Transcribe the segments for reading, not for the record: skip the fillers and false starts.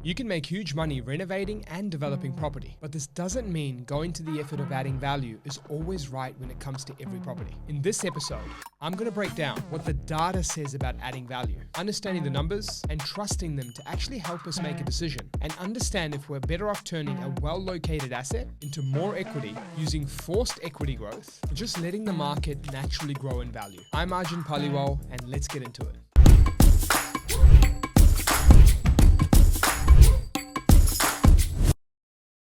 You can make huge money renovating and developing property, but this doesn't mean going to the effort of adding value is always right when it comes to every property. In this episode, I'm going to break down what the data says about adding value, understanding the numbers and trusting them to actually help us make a decision, and understand if we're better off turning a well-located asset into more equity using forced equity growth or just letting the market naturally grow in value. I'm Arjun Paliwal, and let's get into it.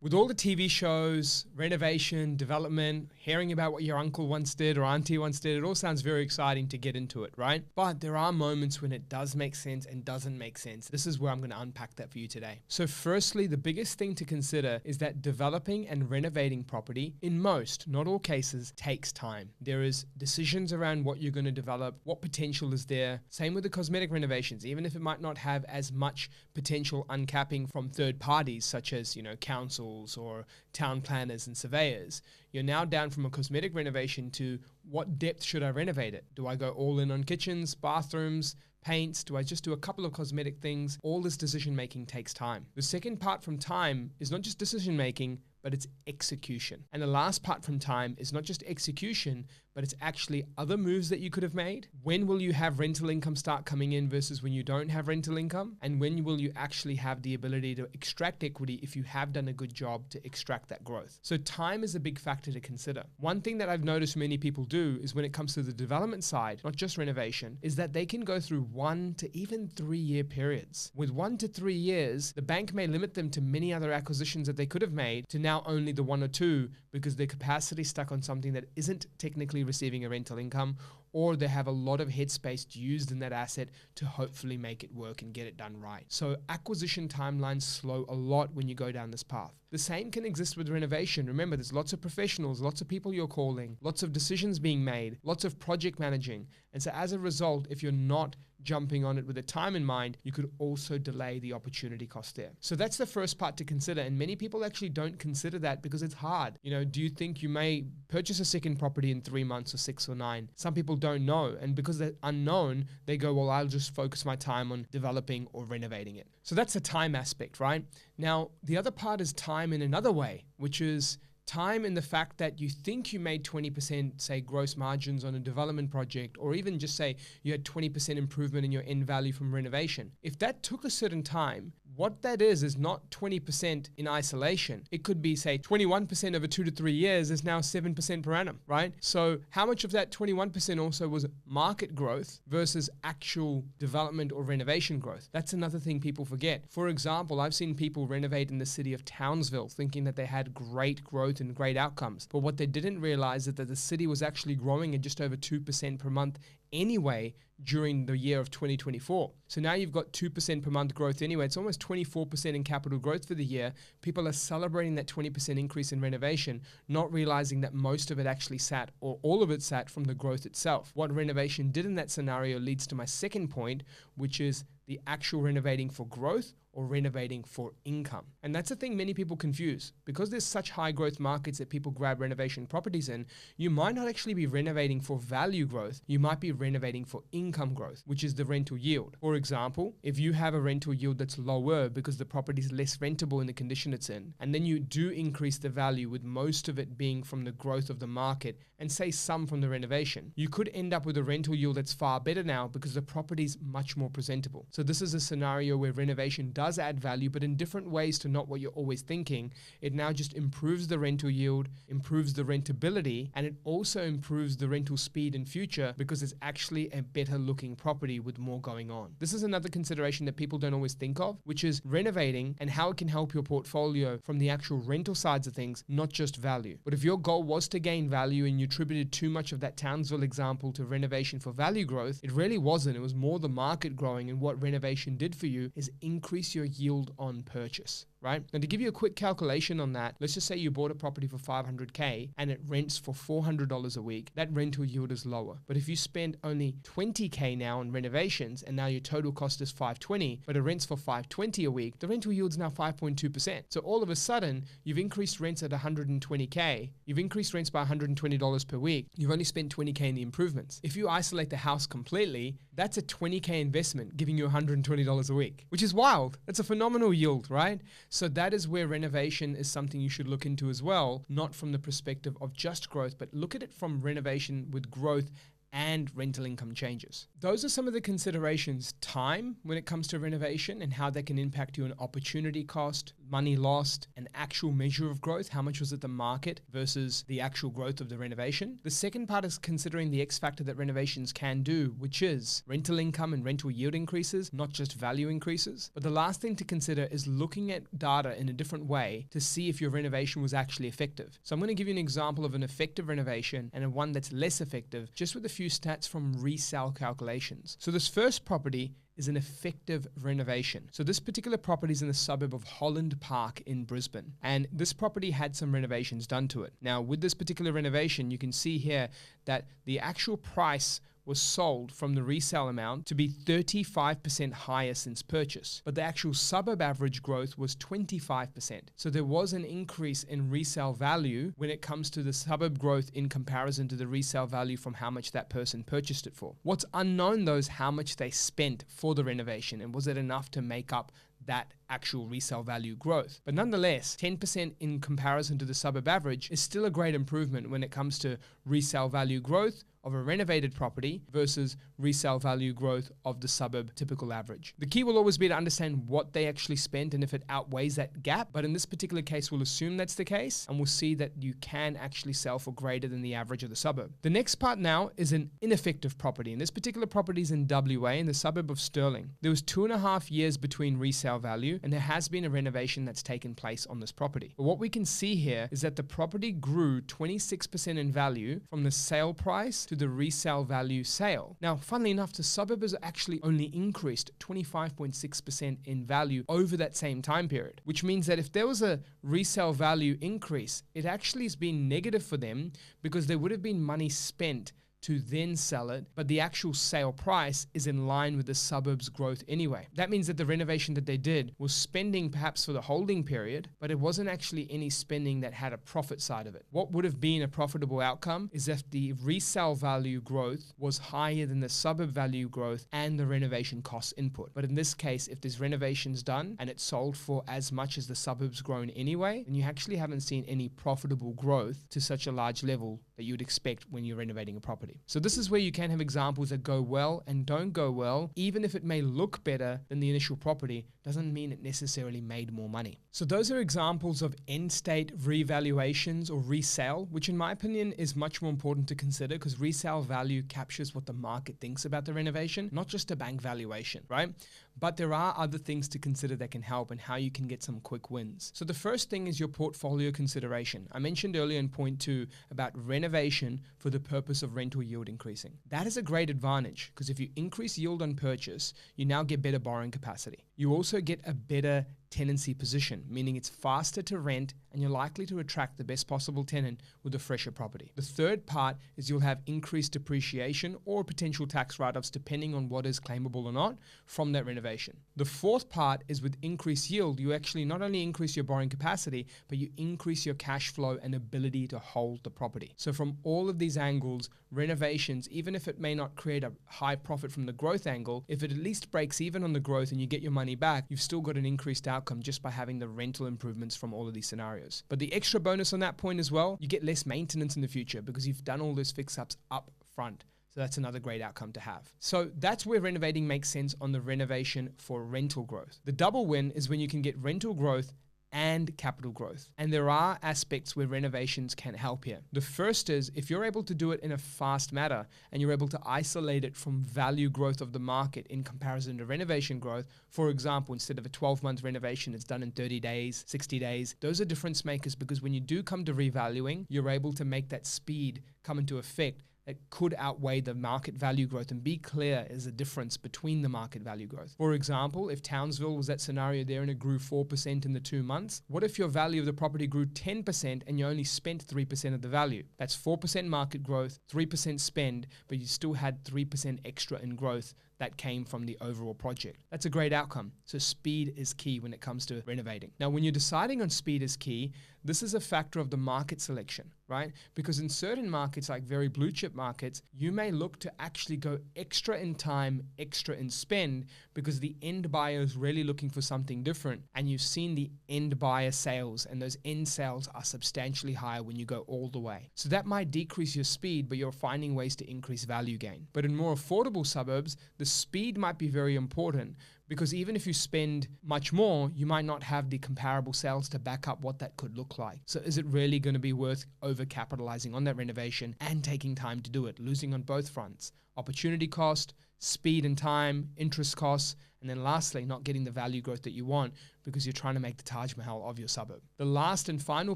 With all the TV shows, renovation, development, hearing about what your uncle once did or auntie once did, it all sounds very exciting to get into it, right? But there are moments when it does make sense and doesn't make sense. This is where I'm going to unpack that for you today. So firstly, the biggest thing to consider is that developing and renovating property, in most, not all cases, takes time. There is decisions around what you're going to develop, what potential is there. Same with the cosmetic renovations, even if it might not have as much potential uncapping from third parties, such as, councils or town planners and surveyors. You're now down from a cosmetic renovation to what depth should I renovate it? Do I go all in on kitchens, bathrooms, paints? Do I just do a couple of cosmetic things? All this decision making takes time. The second part from time is not just decision making, but it's execution. And the last part from time is not just execution, but it's actually other moves that you could have made. When will you have rental income start coming in versus when you don't have rental income? And when will you actually have the ability to extract equity if you have done a good job to extract that growth? So time is a big factor to consider. One thing that I've noticed many people do is when it comes to the development side, not just renovation, is that they can go through 1 to even 3 year periods. With 1 to 3 years, the bank may limit them to many other acquisitions that they could have made to now only the 1 or 2 because their capacity stuck on something that isn't technically receiving a rental income, or they have a lot of headspace used in that asset to hopefully make it work and get it done right. So acquisition timelines slow a lot when you go down this path. The same can exist with renovation. Remember, there's lots of professionals, lots of people you're calling, lots of decisions being made, lots of project managing. And so as a result, if you're not jumping on it with a time in mind, you could also delay the opportunity cost there. So that's the first part to consider. And many people actually don't consider that because it's hard. Do you think you may purchase a second property in 3 months or 6 or 9? Some people don't know. And because they're unknown, they go, well, I'll just focus my time on developing or renovating it. So that's the time aspect, right? Now, the other part is time in another way, which is time in the fact that you think you made 20%, say, gross margins on a development project, or even just say you had 20% improvement in your end value from renovation. If that took a certain time, what that is not 20% in isolation. It could be, say, 21% over 2 to 3 years is now 7% per annum, right? So how much of that 21% also was market growth versus actual development or renovation growth? That's another thing people forget. For example, I've seen people renovate in the city of Townsville thinking that they had great growth and great outcomes. But what they didn't realize is that the city was actually growing at just over 2% per month anyway during the year of 2024. So now you've got 2% per month growth anyway. It's almost 24% in capital growth for the year. People are celebrating that 20% increase in renovation, not realizing that most of it actually sat, or all of it sat, from the growth itself. What renovation did in that scenario leads to my second point, which is the actual renovating for growth or renovating for income. And that's the thing many people confuse. Because there's such high growth markets that people grab renovation properties in, you might not actually be renovating for value growth. You might be renovating for income growth, which is the rental yield. For example, if you have a rental yield that's lower because the property is less rentable in the condition it's in, and then you do increase the value with most of it being from the growth of the market and say some from the renovation, you could end up with a rental yield that's far better now because the property is much more presentable. So this is a scenario where renovation does add value, but in different ways to not what you're always thinking. It now just improves the rental yield, improves the rentability, and it also improves the rental speed in future because it's actually a better looking property with more going on. This is another consideration that people don't always think of, which is renovating and how it can help your portfolio from the actual rental sides of things, not just value. But if your goal was to gain value and you attributed too much of that Townsville example to renovation for value growth, it really wasn't. It was more the market growing, and what renovation did for you is increase your yield on purchase, right? Now to give you a quick calculation on that, let's just say you bought a property for $500K and it rents for $400 a week. That rental yield is lower. But if you spend only $20K now on renovations and now your total cost is $520, but it rents for $520 a week, the rental yield is now 5.2%. So all of a sudden, you've increased rents at $120K. You've increased rents by $120 per week. You've only spent $20K in the improvements. If you isolate the house completely, that's a $20K investment giving you $120 a week, which is wild. That's a phenomenal yield, right? So that is where renovation is something you should look into as well, not from the perspective of just growth, but look at it from renovation with growth and rental income changes. Those are some of the considerations. Time when it comes to renovation and how that can impact you on opportunity cost, money lost, an actual measure of growth. How much was it the market versus the actual growth of the renovation? The second part is considering the X factor that renovations can do, which is rental income and rental yield increases, not just value increases. But the last thing to consider is looking at data in a different way to see if your renovation was actually effective. So I'm going to give you an example of an effective renovation and a one that's less effective, just with a few stats from resale calculations. So this first property is an effective renovation. So this particular property is in the suburb of Holland Park in Brisbane. And this property had some renovations done to it. Now, with this particular renovation, you can see here that the actual price was sold from the resale amount to be 35% higher since purchase. But the actual suburb average growth was 25%. So there was an increase in resale value when it comes to the suburb growth in comparison to the resale value from how much that person purchased it for. What's unknown though is how much they spent for the renovation, and was it enough to make up that actual resale value growth. But nonetheless, 10% in comparison to the suburb average is still a great improvement when it comes to resale value growth of a renovated property versus resale value growth of the suburb typical average. The key will always be to understand what they actually spent and if it outweighs that gap. But in this particular case, we'll assume that's the case, and we'll see that you can actually sell for greater than the average of the suburb. The next part now is an ineffective property. And this particular property is in WA in the suburb of Stirling. There was 2.5 years between resale value, and there has been a renovation that's taken place on this property. But what we can see here is that the property grew 26% in value from the sale price to the resale value sale. Now, funnily enough, the suburb has actually only increased 25.6% in value over that same time period, which means that if there was a resale value increase, it actually has been negative for them because there would have been money spent to then sell it, but the actual sale price is in line with the suburb's growth anyway. That means that the renovation that they did was spending perhaps for the holding period, but it wasn't actually any spending that had a profit side of it. What would have been a profitable outcome is if the resale value growth was higher than the suburb value growth and the renovation cost input. But in this case, if there's renovations done and it's sold for as much as the suburb's grown anyway, then you actually haven't seen any profitable growth to such a large level that you'd expect when you're renovating a property. So this is where you can have examples that go well and don't go well. Even if it may look better than the initial property, doesn't mean it necessarily made more money. So those are examples of end state revaluations or resale, which in my opinion is much more important to consider because resale value captures what the market thinks about the renovation, not just a bank valuation, right? But there are other things to consider that can help and how you can get some quick wins. So the first thing is your portfolio consideration. I mentioned earlier in point 2 about renovation for the purpose of rental yield increasing. That is a great advantage because if you increase yield on purchase, you now get better borrowing capacity. You also get a better tenancy position, meaning it's faster to rent and you're likely to attract the best possible tenant with a fresher property. The third part is you'll have increased depreciation or potential tax write-offs depending on what is claimable or not from that renovation. The fourth part is with increased yield, you actually not only increase your borrowing capacity, but you increase your cash flow and ability to hold the property. So from all of these angles, renovations, even if it may not create a high profit from the growth angle, if it at least breaks even on the growth and you get your money back, you've still got an increased outcome just by having the rental improvements from all of these scenarios. But the extra bonus on that point as well, you get less maintenance in the future because you've done all those fix-ups up front. So that's another great outcome to have. So that's where renovating makes sense on the renovation for rental growth. The double win is when you can get rental growth and capital growth. And there are aspects where renovations can help here. The first is if you're able to do it in a fast manner and you're able to isolate it from value growth of the market in comparison to renovation growth. For example, instead of a 12-month renovation, it's done in 30 days, 60 days. Those are difference makers because when you do come to revaluing, you're able to make that speed come into effect that could outweigh the market value growth and be clear is a difference between the market value growth. For example, if Townsville was that scenario there and it grew 4% in the 2 months, what if your value of the property grew 10% and you only spent 3% of the value? That's 4% market growth, 3% spend, but you still had 3% extra in growth that came from the overall project. That's a great outcome. So speed is key when it comes to renovating. Now, when you're deciding on speed is key, this is a factor of the market selection, right? Because in certain markets, like very blue chip markets, you may look to actually go extra in time, extra in spend, because the end buyer is really looking for something different. And you've seen the end buyer sales, and those end sales are substantially higher when you go all the way. So that might decrease your speed, but you're finding ways to increase value gain. But in more affordable suburbs, the speed might be very important, because even if you spend much more, you might not have the comparable sales to back up what that could look like. So is it really going to be worth overcapitalizing on that renovation and taking time to do it, losing on both fronts? Opportunity cost, speed and time, interest costs, and then lastly, not getting the value growth that you want because you're trying to make the Taj Mahal of your suburb. The last and final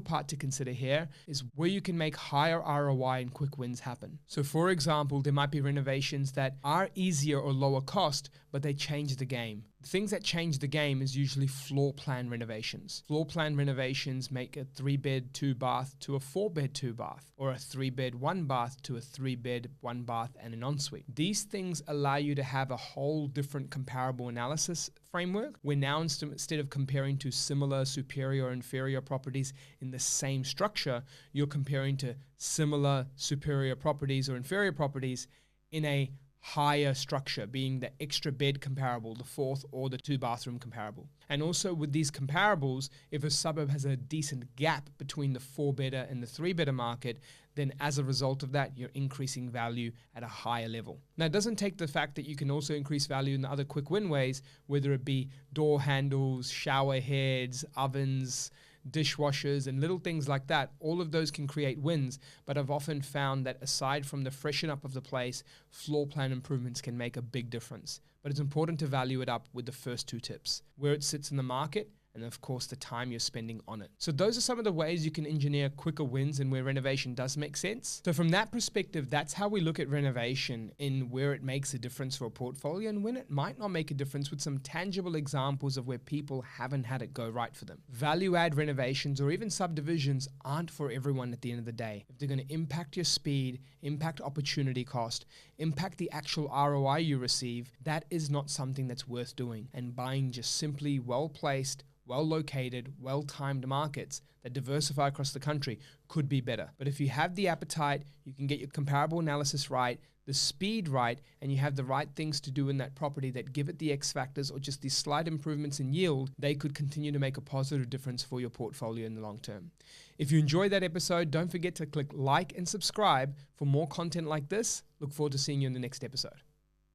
part to consider here is where you can make higher ROI and quick wins happen. So for example, there might be renovations that are easier or lower cost, but they change the game. The things that change the game is usually floor plan renovations. Floor plan renovations make a 3-bed, 2-bath to a 4-bed, 2-bath, or a 3-bed, 1-bath to a 3-bed, 1-bath and an ensuite. These things allow you to have a whole different comparable analysis framework, where now instead of comparing to similar, superior, or inferior properties in the same structure, you're comparing to similar, superior properties or inferior properties in a higher structure, being the extra bed comparable, the 4th or the 2-bathroom comparable. And also with these comparables, if a suburb has a decent gap between the 4-bedder and the 3-bedder market, then as a result of that, you're increasing value at a higher level. Now, it doesn't take the fact that you can also increase value in the other quick win ways, whether it be door handles, shower heads, ovens, dishwashers, and little things like that. All of those can create wins, but I've often found that aside from the freshen up of the place, floor plan improvements can make a big difference. But it's important to value it up with the first 2 tips: where it sits in the market, and of course the time you're spending on it. So those are some of the ways you can engineer quicker wins and where renovation does make sense. So from that perspective, that's how we look at renovation, in where it makes a difference for a portfolio and when it might not make a difference, with some tangible examples of where people haven't had it go right for them. Value add renovations or even subdivisions aren't for everyone at the end of the day. If they're going to impact your speed, impact opportunity cost, impact the actual ROI you receive, that is not something that's worth doing. And buying just simply well-placed, well-located, well-timed markets that diversify across the country could be better. But if you have the appetite, you can get your comparable analysis right, the speed right, and you have the right things to do in that property that give it the X factors or just these slight improvements in yield, they could continue to make a positive difference for your portfolio in the long term. If you enjoyed that episode, don't forget to click like and subscribe for more content like this. Look forward to seeing you in the next episode.